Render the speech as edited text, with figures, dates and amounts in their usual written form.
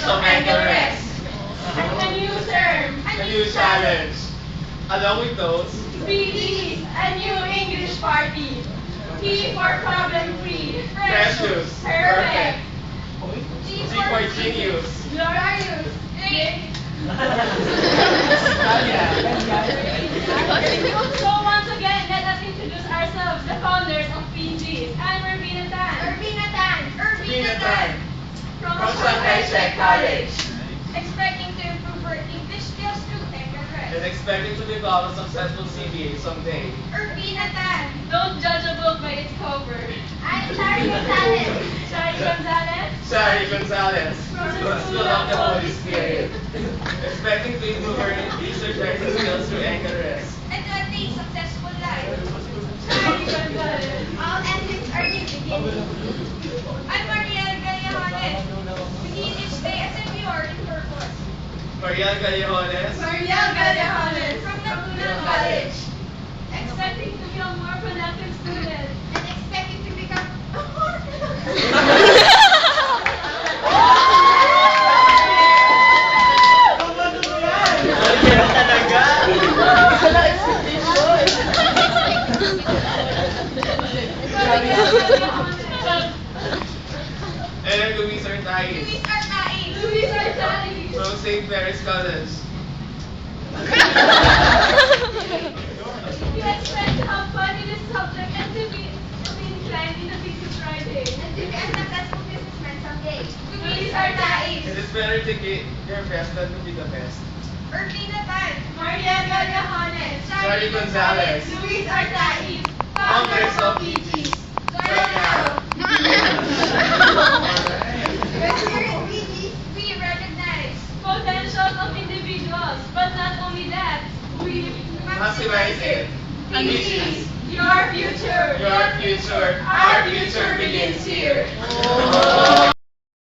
of Anchoress. A new term. A new challenge. Along with those, PDs, a new English party. P for problem free. precious, Perfect. G for genius. Glorious. So once again, let us introduce ourselves, the founders of PGs. I'm Irvina Tan. Tina Tan, From from Shanghai Tech College, Expecting to improve our English skills through Anchoress. and expecting to become a successful CPA someday. Don't judge a book by its cover. Shari Gonzalez. Shari Gonzalez, From from the School of the Holy Spirit, expecting to improve our research writing skills through Anchoress. And to attain successful life. Shari Gonzalez. All endings are new beginnings. I'm Mariel Gallajones. Begin each day as if you are in purpose. Mariel Gallejones, Mariel Gallajones. From Laguna College. Expecting to be a more productive student. And expecting to become and Luis Ortaiz, Luis Arnaiz. Luis Artali. from St. Mary's College. We expect to have fun in this subject and to be inclined in the thesis writing. And to be a successful businessman someday. Luis Arnaiz. It is better to get your best than to be the best. Irvina Tan. Mariel Gallajones. Shari Gonzalez, Luis Artaiz. founders of PGs. So now, When we're in PGs, we recognize, Potentials of individuals, but not only that, we maximize it. PGs. Your future. Your future, our future begins here.